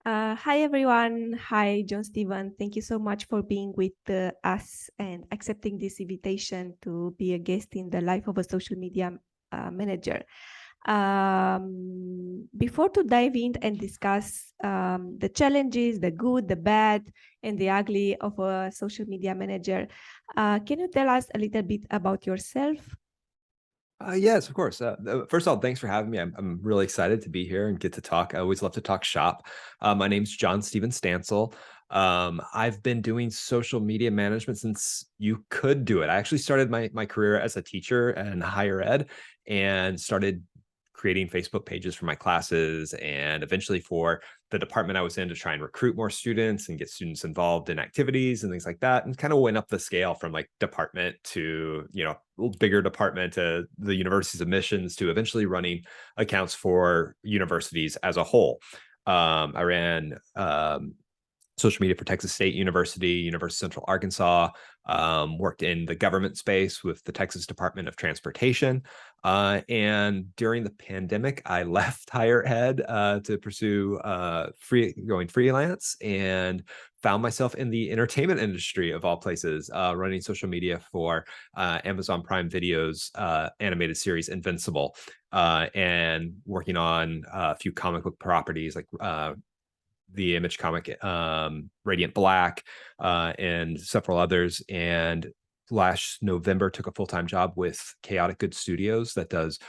Hi, everyone. Hi, Jon-Stephen. Thank you so much for being with us and accepting this invitation to be a guest in the life of a social media manager. Before to dive in and discuss the challenges, the good, the bad, and the ugly of a social media manager, can you tell us a little bit about yourself? Yes, of course. First of all, thanks for having me. I'm really excited to be here and get to talk. I always love to talk shop. My name's Jon-Stephen Stansel. I've been doing social media management since you could do it. I actually started my career as a teacher in higher ed and started creating Facebook pages for my classes and eventually for the department I was in to try and recruit more students and get students involved in activities and things like that, and kind of went up the scale from like department to, a little bigger department to the university's admissions to eventually running accounts for universities as a whole. I ran social media for Texas State University, University of Central Arkansas, worked in the government space with the Texas Department of Transportation. And during the pandemic, I left higher ed to pursue going freelance and found myself in the entertainment industry of all places, running social media for Amazon Prime Video's animated series Invincible, and working on a few comic book properties like the Image comic Radiant Black, and several others. And last November took a full-time job with Chaotic Good Studios that does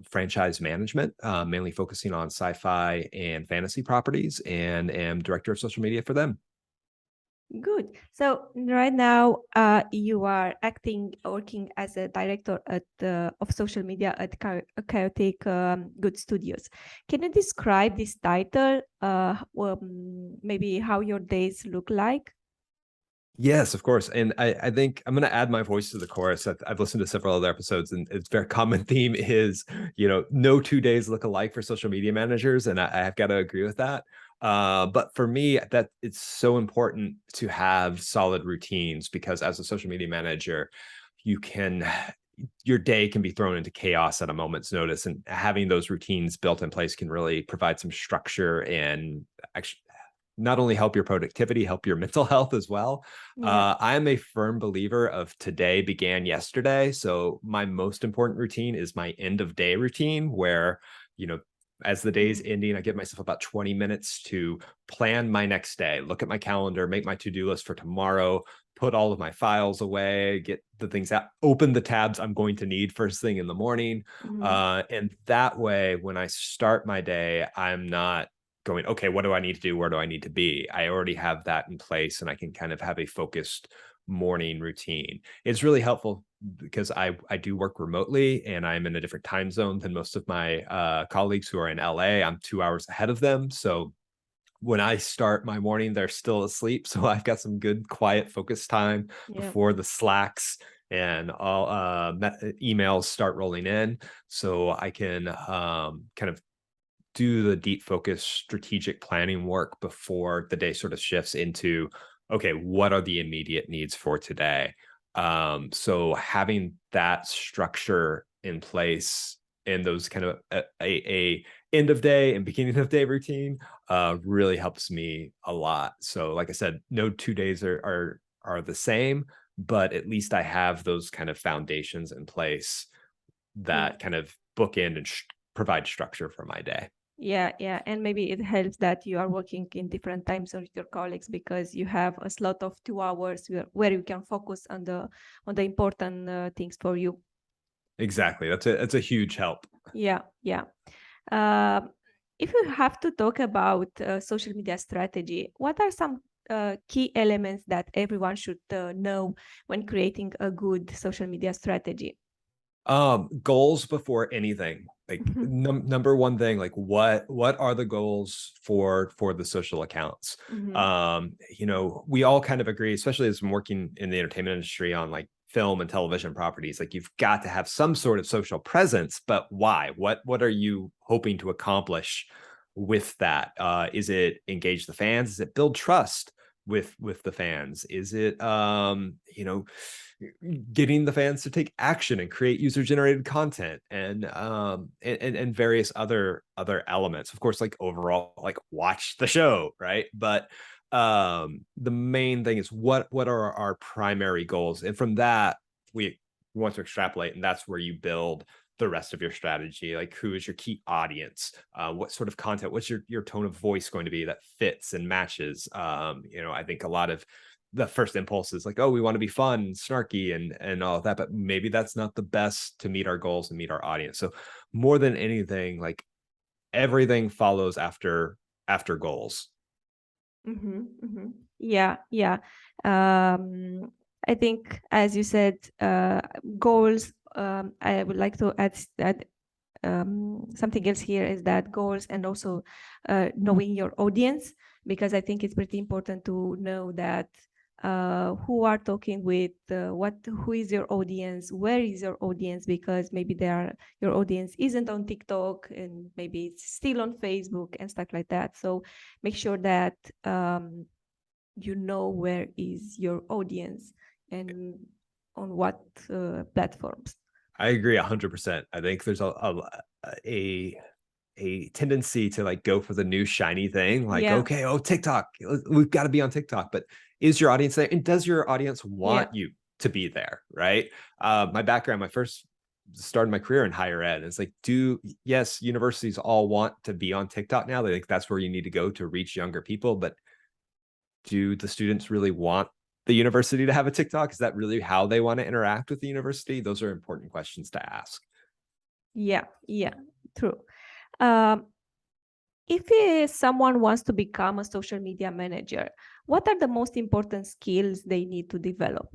franchise management, mainly focusing on sci-fi and fantasy properties, and am director of social media for them. Good. So right now, you are working as a director of social media at Chaotic Good Studios. Can you describe this title? Maybe how your days look like? Yes, of course. And I think I'm going to add my voice to the chorus. I've listened to several other episodes, and it's a very common theme is, no 2 days look alike for social media managers. And I've got to agree with that. But for me, that it's so important to have solid routines, because as a social media manager, your day can be thrown into chaos at a moment's notice, and having those routines built in place can really provide some structure and actually not only help your productivity, help your mental health as well. Yeah. I am a firm believer of today began yesterday. So my most important routine is my end of day routine, where, as the day's ending, I give myself about 20 minutes to plan my next day, look at my calendar, make my to-do list for tomorrow, put all of my files away, get the things out, open the tabs I'm going to need first thing in the morning. And that way, when I start my day, I'm not going, okay, what do I need to do? Where do I need to be? I already have that in place, and I can kind of have a focused morning routine. It's really helpful because I do work remotely, and I'm in a different time zone than most of my colleagues who are in LA. I'm 2 hours ahead of them. So when I start my morning, they're still asleep. So I've got some good, quiet, focused time Yeah. before the Slacks and all emails start rolling in. So I can kind of do the deep focus strategic planning work before the day sort of shifts into, okay, what are the immediate needs for today? So having that structure in place and those kind of a end of day and beginning of day routine really helps me a lot. So like I said, no 2 days are the same, but at least I have those kind of foundations in place Yeah. that kind of bookend and provide structure for my day. Yeah. And maybe it helps that you are working in different times with your colleagues, because you have a slot of 2 hours where you can focus on the important things for you. Exactly. That's a huge help. Yeah. Uh, if you have to talk about social media strategy, what are some key elements that everyone should know when creating a good social media strategy? Goals before anything. Like number one thing, like what are the goals for the social accounts? We all kind of agree, especially as I'm working in the entertainment industry on like film and television properties, like you've got to have some sort of social presence, but why? What are you hoping to accomplish with that? Is it engage the fans? Is it build trust? with the fans? Is it getting the fans to take action and create user-generated content, and various other elements? Of course, like overall, like watch the show, right? But the main thing is what are our primary goals, and from that we want to extrapolate, and that's where you build the rest of your strategy. Like, who is your key audience? What sort of content? What's your tone of voice going to be that fits and matches? I think a lot of the first impulse is like, oh, we want to be fun, snarky, and all of that, but maybe that's not the best to meet our goals and meet our audience. So more than anything, like everything follows after goals. Mm-hmm, mm-hmm. Yeah, yeah. I think, as you said, goals. I would like to add that something else here is that goals, and also knowing your audience, because I think it's pretty important to know that who are talking with, who is your audience, where is your audience, because maybe your audience isn't on TikTok and maybe it's still on Facebook and stuff like that. So make sure that you know where is your audience and on what platforms. I agree 100%. I think there's a tendency to like go for the new shiny thing, like, Yeah, okay, oh, TikTok, we've got to be on TikTok. But is your audience there, and does your audience yeah, want you to be there, right? My background, my first started my career in higher ed, it's like, yes, universities all want to be on TikTok now. They think that's where you need to go to reach younger people, but do the students really want the university to have a TikTok? Is that really how they want to interact with the university? Those are important questions to ask. yeah, yeah, true. If someone wants to become a social media manager, what are the most important skills they need to develop?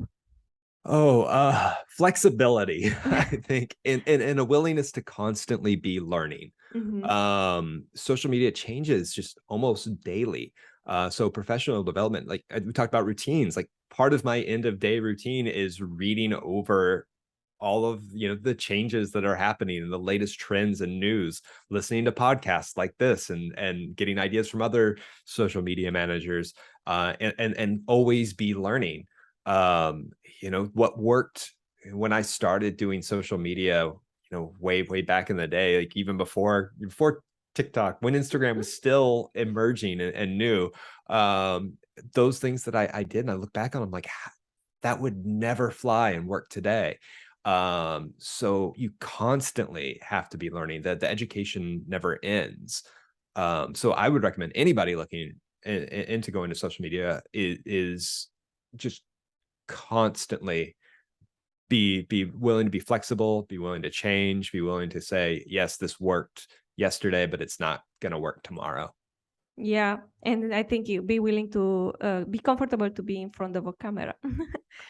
Oh, flexibility, I think, and a willingness to constantly be learning. Mm-hmm. Social media changes just almost daily. So professional development, like we talked about routines, like part of my end of day routine is reading over all of the changes that are happening and the latest trends and news, listening to podcasts like this, and getting ideas from other social media managers, and always be learning. What worked when I started doing social media, way back in the day, like even before TikTok, when Instagram was still emerging and new, those things that I did, and I look back on them like, that would never fly and work today. So you constantly have to be learning, that the education never ends. So I would recommend anybody looking into going to social media is just constantly be willing to be flexible, be willing to change, be willing to say, yes, this worked yesterday, but it's not going to work tomorrow. Yeah, and I think you be willing to be comfortable to be in front of a camera.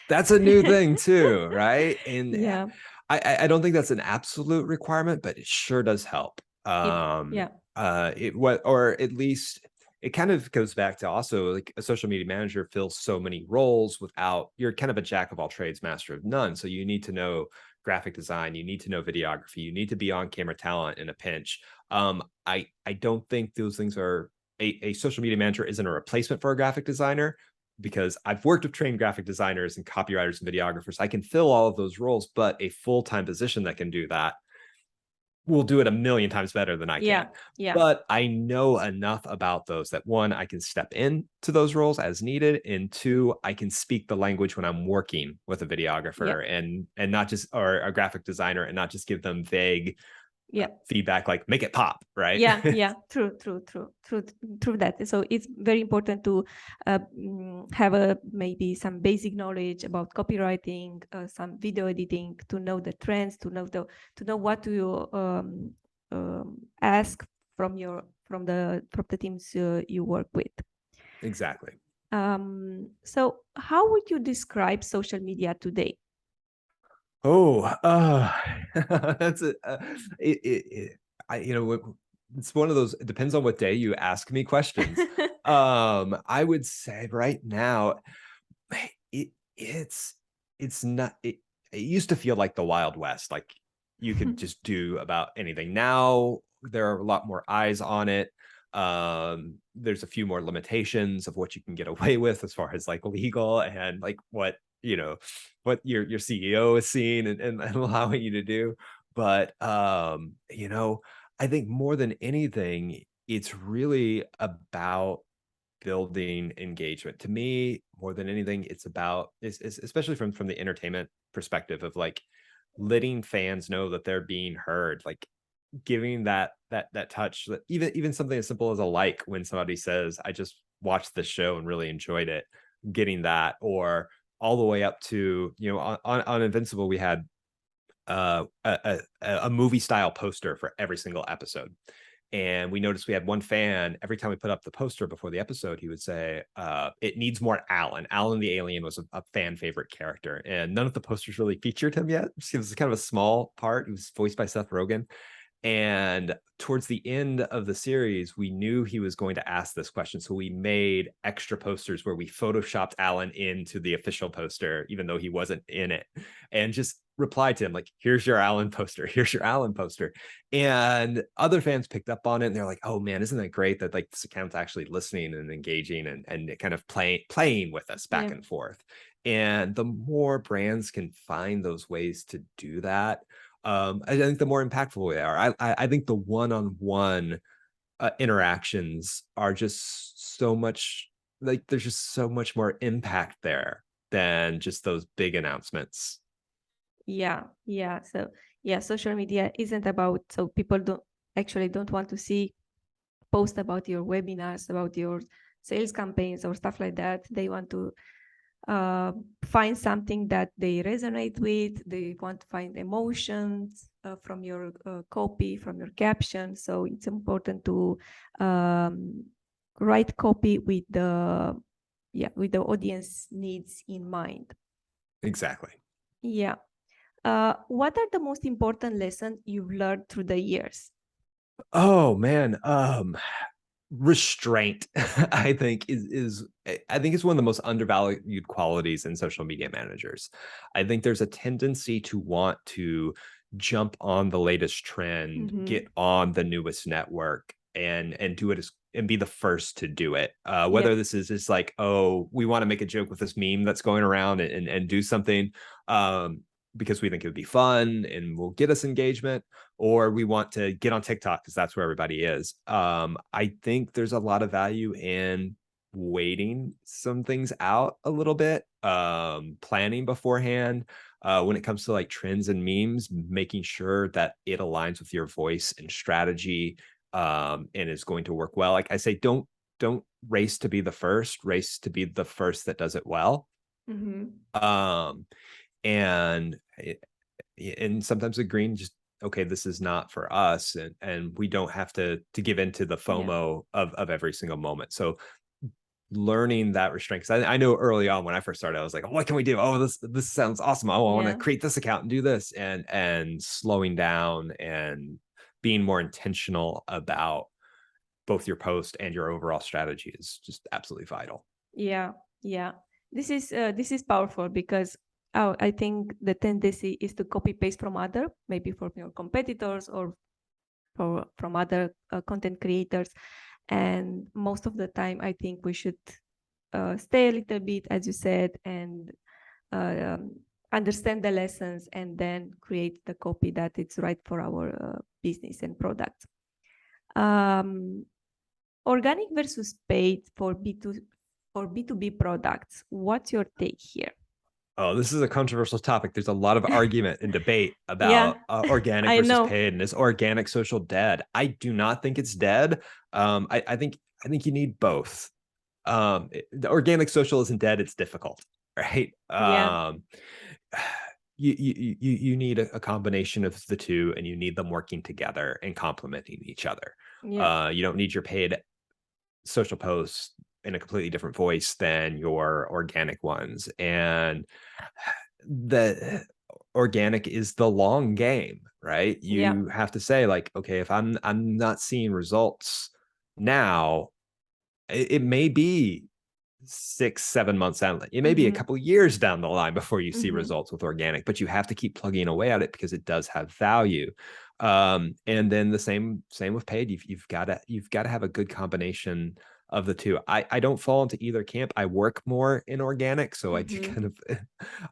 That's a new thing too, right? And Yeah, I don't think that's an absolute requirement, but it sure does help. yeah, Or at least it kind of goes back to also, like, a social media manager fills so many roles without, you're kind of a jack of all trades, master of none. So you need to know graphic design, you need to know videography, you need to be on camera talent in a pinch. I don't think those things are a social media manager isn't a replacement for a graphic designer, because I've worked with trained graphic designers and copywriters and videographers. I can fill all of those roles, but a full-time position that can do that will do it a million times better than I yeah, can. yeah, But I know enough about those that, one, I can step into those roles as needed, and two, I can speak the language when I'm working with a yeah, videographer and not just, or a graphic designer, and not just give them vague yeah. feedback like make it pop, right? Yeah, yeah, true that. So it's very important to have maybe some basic knowledge about copywriting, some video editing, to know the trends, to know what to ask from the teams you work with. Exactly. So how would you describe social media today? Oh, that's it's one of those, it depends on what day you ask me questions. I would say right now, it's not, it used to feel like the Wild West, like you could just do about anything. Now there are a lot more eyes on it. there's a few more limitations of what you can get away with as far as like legal and like what, what your CEO is seeing and allowing you to do. But I think more than anything, it's really about building engagement. To me, more than anything, it's about especially from the entertainment perspective of like letting fans know that they're being heard, like giving that touch, that even something as simple as a like when somebody says, I just watched this show and really enjoyed it, getting that, or all the way up to, on Invincible, we had a movie style poster for every single episode. And we noticed we had one fan, every time we put up the poster before the episode, he would say, it needs more Alan. Alan the alien was a fan favorite character. And none of the posters really featured him yet. It was kind of a small part. He was voiced by Seth Rogen. And towards the end of the series, we knew he was going to ask this question. So we made extra posters where we photoshopped Alan into the official poster, even though he wasn't in it, and just replied to him like, here's your Alan poster. Here's your Alan poster. And other fans picked up on it and they're like, oh man, isn't that great that like this account's actually listening and engaging and kind of playing with us back and forth. And the more brands can find those ways to do that, I think the more impactful they are. I think the one-on-one interactions are just so much, like there's just so much more impact there than just those big announcements. Yeah. So social media isn't about, so people don't want to see post about your webinars, about your sales campaigns or stuff like that. They want to find something that they resonate with. They want to find emotions from your copy, from your caption. So it's important to write copy with the audience needs in mind. Exactly. Yeah. What are the most important lessons you've learned through the years? Oh man, restraint I think is one of the most undervalued qualities in social media managers. I think there's a tendency to want to jump on the latest trend, get on the newest network and do it and be the first to do it. Whether this is just like, oh, we want to make a joke with this meme that's going around and do something because we think it would be fun and will get us engagement, or we want to get on TikTok because that's where everybody is. I think there's a lot of value in waiting some things out a little bit, planning beforehand. When it comes to like trends and memes, making sure that it aligns with your voice and strategy, and is going to work well. Like I say, don't race to be the first, race to be the first that does it well. And sometimes agreeing just, okay, this is not for us, and we don't have to give into the FOMO of every single moment. So learning that restraint, because I know early on when I first started, I was like, oh, what can we do? Oh, this sounds awesome. I want to create this account and do this, and slowing down and being more intentional about both your post and your overall strategy is just absolutely vital. Yeah. This is powerful because I think the tendency is to copy paste from maybe from your competitors or from other content creators. And most of the time, I think we should stay a little bit, as you said, and understand the lessons and then create the copy that it's right for our business and product. Organic versus paid for B2B products. What's your take here? Oh, this is a controversial topic. There's a lot of argument and debate about organic versus paid, and is organic social dead? I do not think it's dead. I think you need both. The organic social isn't dead; it's difficult, right? You need a combination of the two, and you need them working together and complementing each other. You don't need your paid social posts in a completely different voice than your organic ones, and the organic is the long game, right? You have to say like, okay, if I'm not seeing results now, it may be 6-7 months out, it may be a couple years down the line before you see results with organic, but you have to keep plugging away at it because it does have value. And then the same with paid. You've got to have a good combination of the two. I don't fall into either camp. I work more in organic, so I do Mm-hmm. kind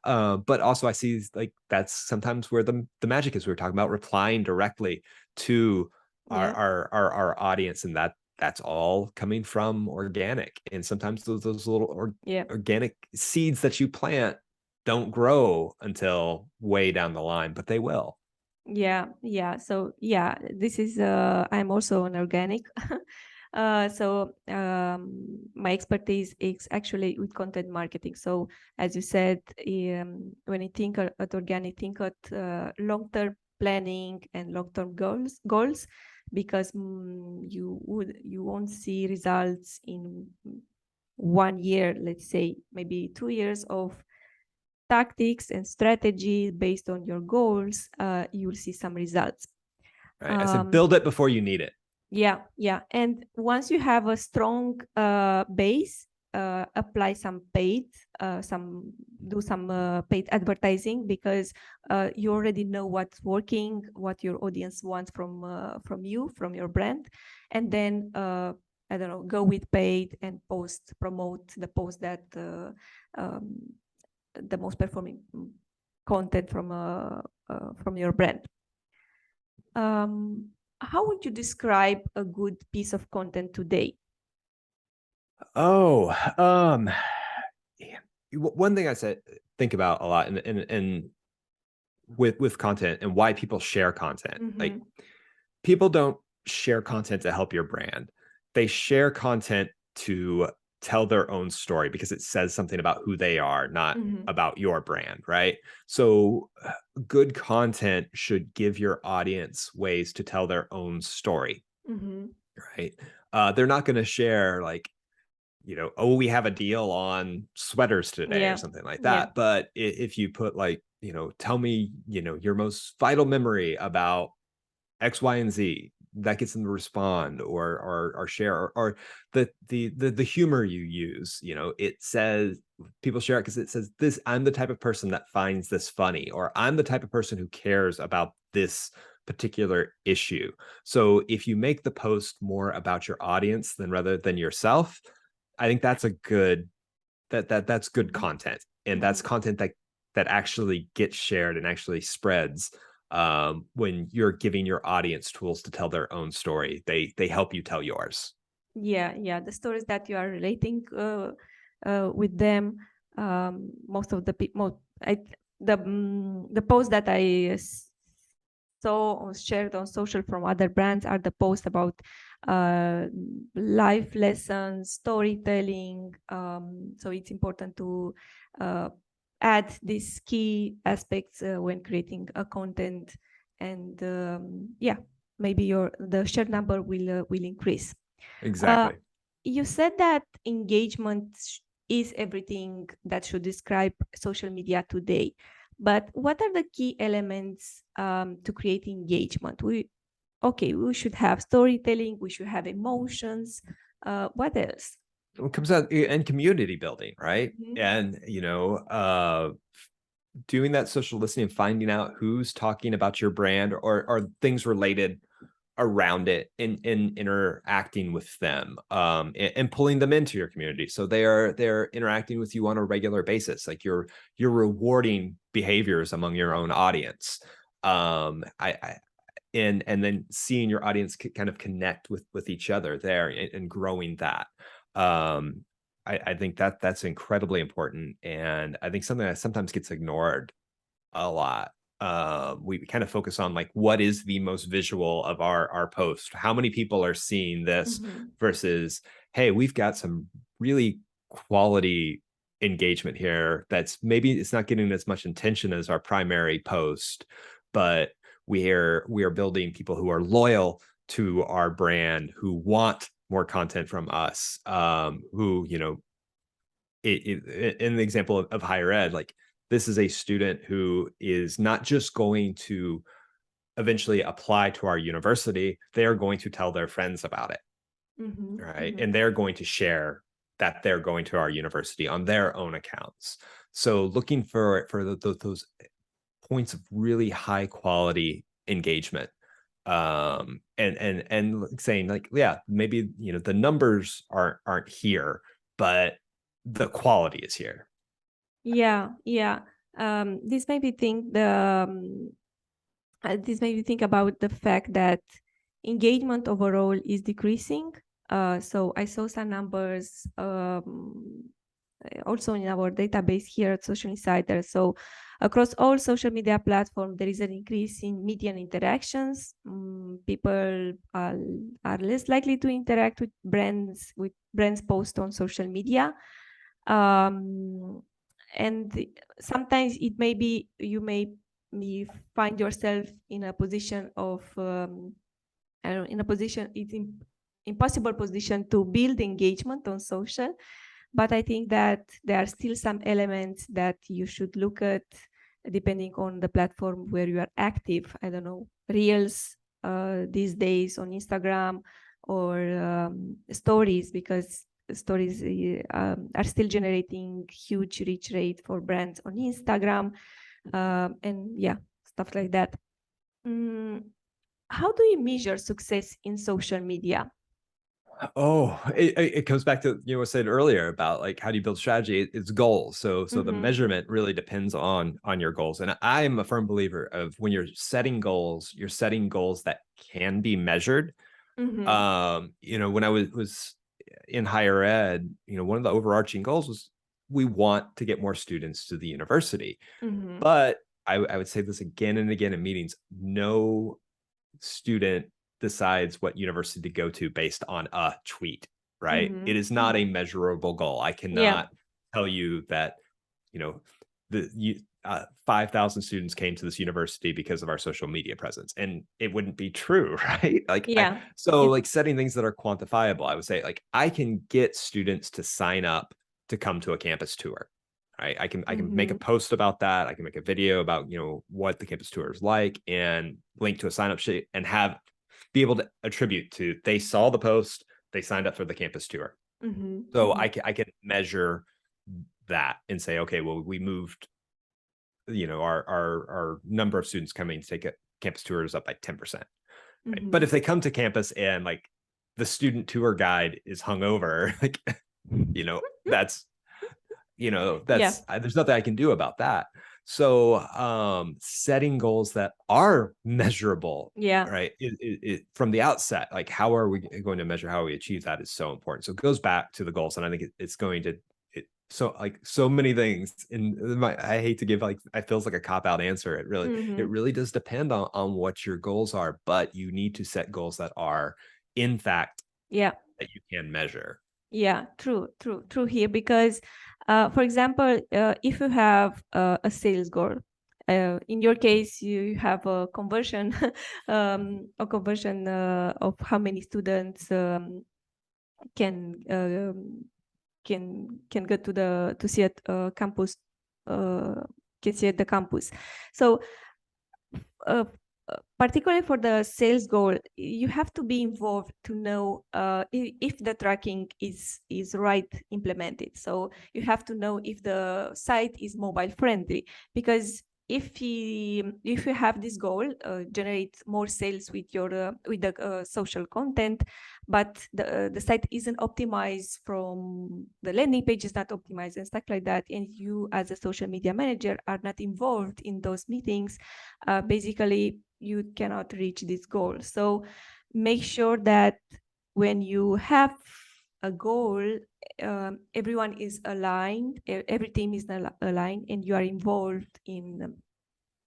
of but also I see like that's sometimes where the magic is. We were talking about replying directly to Yeah. our audience, and that's all coming from organic. And sometimes those little Yeah. organic seeds that you plant don't grow until way down the line, but they will. Yeah. So yeah, this is I'm also an organic. So my expertise is actually with content marketing. So as you said, when you think at organic, think at long-term planning and long-term goals, because you won't see results in 1 year, let's say, maybe 2 years of tactics and strategy based on your goals. You'll see some results. Right. I said build it before you need it. Yeah. And once you have a strong base, apply some paid, do some paid advertising, because you already know what's working, what your audience wants from you, from your brand, and then I don't know, go with paid and promote the post that um, the most performing content from your brand. How would you describe a good piece of content today? Oh, one thing I said think about a lot, and with content and why people share content. Mm-hmm. Like, people don't share content to help your brand. They share content to tell their own story because it says something about who they are, not Mm-hmm. about your brand, right? So good content should give your audience ways to tell their own story, Mm-hmm. right? They're not going to share like, oh, we have a deal on sweaters today or Yeah. something like Yeah. that. But if you put like, tell me, your most vital memory about X, Y, and Z, that gets them to respond or share, or the humor you use. It says people share it because it says this. I'm the type of person that finds this funny, or I'm the type of person who cares about this particular issue. So if you make the post more about your audience rather than yourself, I think that's a good that's good content, and that's content that actually gets shared and actually spreads. When you're giving your audience tools to tell their own story, they help you tell yours. Yeah. The stories that you are relating with them. Most of the people, the posts that I saw or shared on social from other brands are the posts about life lessons, storytelling. So it's important to add these key aspects when creating a content, and yeah, maybe the share number will increase. Exactly. You said that engagement is everything that should describe social media today. But what are the key elements to create engagement? We should have storytelling, we should have emotions. What else? It comes out in community building, right? Mhm. And doing that social listening and finding out who's talking about your brand or things related around it, in interacting with them, and pulling them into your community, so they're interacting with you on a regular basis. Like, you're rewarding behaviors among your own audience. I and then seeing your audience kind of connect with each other there, and growing that. I think that's incredibly important, and I think something that sometimes gets ignored a lot. We kind of focus on like, what is the most visual of our post? How many people are seeing this? Mhm. Versus, hey, we've got some really quality engagement here that's maybe it's not getting as much attention as our primary post, but we are building people who are loyal to our brand, who want more content from us, who in the example of higher ed, like, this is a student who is not just going to eventually apply to our university, they're going to tell their friends about it, Mhm. right? Mhm. And they're going to share that they're going to our university on their own accounts. So looking for those points of really high quality engagement, And saying like, yeah, maybe, you know, the numbers aren't here, but the quality is here. Yeah, yeah. This made me think about the fact that engagement overall is decreasing. So I saw some numbers also in our database here at Socialinsider. So across all social media platforms, there is an increase in median interactions. People are less likely to interact with brands post on social media. And sometimes it may be you may find yourself in a position of I don't know, in a position it's impossible position to build engagement on social. But I think that there are still some elements that you should look at depending on the platform where you are active. I don't know, reels these days on Instagram, or stories, because stories are still generating huge reach rate for brands on Instagram, and yeah, stuff like that. How do you measure success in social media? Oh, it comes back to, you know, what I said earlier about like, how do you build strategy? It's goals. So the measurement really depends on your goals. And I'm a firm believer of, when you're setting goals that can be measured. You know, when I was in higher ed, you know, one of the overarching goals was, we want to get more students to the university. But I would say this again and again in meetings: no student decides what university to go to based on a tweet, right? It is not a measurable goal. I Yeah. cannot tell you that, you know, 5,000 students came to this university because of our social media presence, and it wouldn't be true, right? Like, Yeah. like setting things that are quantifiable, I would say, like, I can get students to sign up to come to a campus tour. Right? I can make a post about that. I can make a video about, you know, what the campus tour is like, and link to a sign up sheet, and be able to attribute to, they saw the post, they signed up for the campus tour. So I can measure that and say, okay, well, we moved, you know, our number of students coming to take a campus tour is up by 10%. Right? But if they come to campus and like the student tour guide is hungover, like, you know, that's Yeah. there's nothing I can do about that. So setting goals that are measurable, Yeah. right, from the outset, like, how are we going to measure how we achieve that, is so important. So it goes back to the goals, and I think it's going to, so like so many things in I hate to give, like, it feels like a cop-out answer. It really does depend on what your goals are, but you need to set goals that are, in fact, Yeah. that you can measure. Yeah, true here. Because, for example, if you have a sales goal, in your case, you have a conversion, of how many students can get to see at campus, can see at the campus. So uh, particularly for the sales goal, you have to be involved to know if the tracking is right implemented. So you have to know if the site is mobile friendly, because if you have this goal, generate more sales with your with the social content, but the site isn't optimized, from the landing page is not optimized and stuff like that, and you as a social media manager are not involved in those meetings, basically you cannot reach this goal. So make sure that when you have a goal, everyone is aligned, every team is aligned, and you are involved in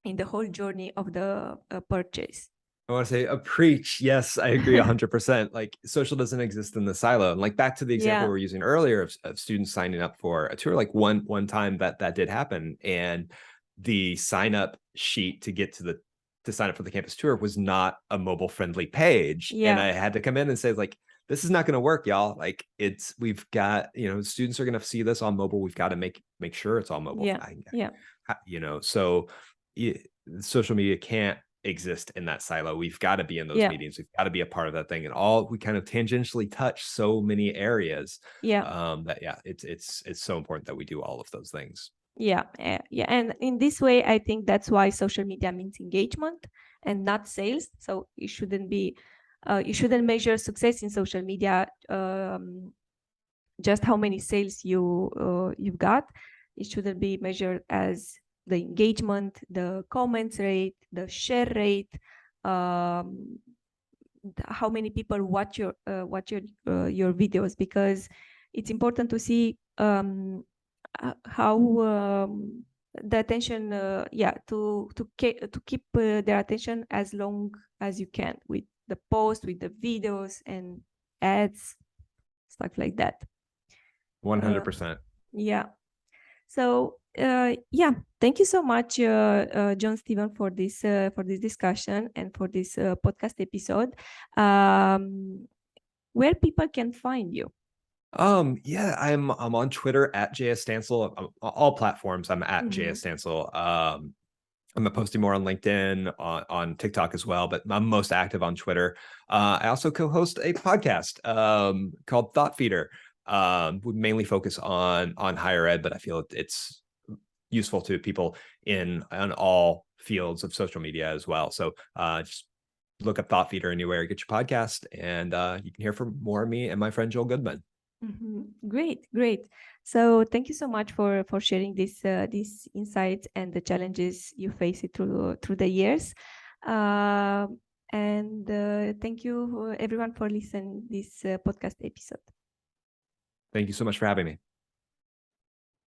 the whole journey of the purchase. I want to say a preach. Yes, I agree 100%. Like, social doesn't exist in the silo. And like, back to the example Yeah. we were using earlier of students signing up for a tour, like one time that did happen, and the sign up sheet to sign up for the campus tour was not a mobile friendly page. And Yeah. I had to come in and say, like, this is not going to work, y'all. Like, we've got, you know, students are going to see this on mobile. We've got to make sure it's on mobile. Yeah. Yeah. You know, so social media can't exist in that silo. We've got to be in those Yeah. meetings. We've got to be a part of that thing. And all we kind of tangentially touch so many areas, Yeah. that, yeah, it's so important that we do all of those things. Yeah, yeah, and in this way, I think that's why social media means engagement and not sales. So you shouldn't measure success in social media just how many sales you've got. It shouldn't be measured as the engagement, the comments rate, the share rate, how many people watch your videos, because it's important to see how the attention, to keep their attention as long as you can with the post, with the videos and ads, stuff like that. 100%. Yeah. So thank you so much, Jon-Stephen, for this discussion and for this podcast episode. Where people can find you? Yeah, I'm on Twitter at JS Stansel. All platforms I'm at JS Stansel. I'm posting more on LinkedIn, on TikTok as well, but I'm most active on Twitter. I also co-host a podcast called Thought Feeder. We mainly focus on higher ed, but I feel it's useful to people on all fields of social media as well. So just look up Thought Feeder anywhere you get your podcast, and you can hear from more of me and my friend Joel Goodman. Great. So thank you so much for sharing these insights and the challenges you face through the years. And thank you everyone for listening this podcast episode. Thank you so much for having me.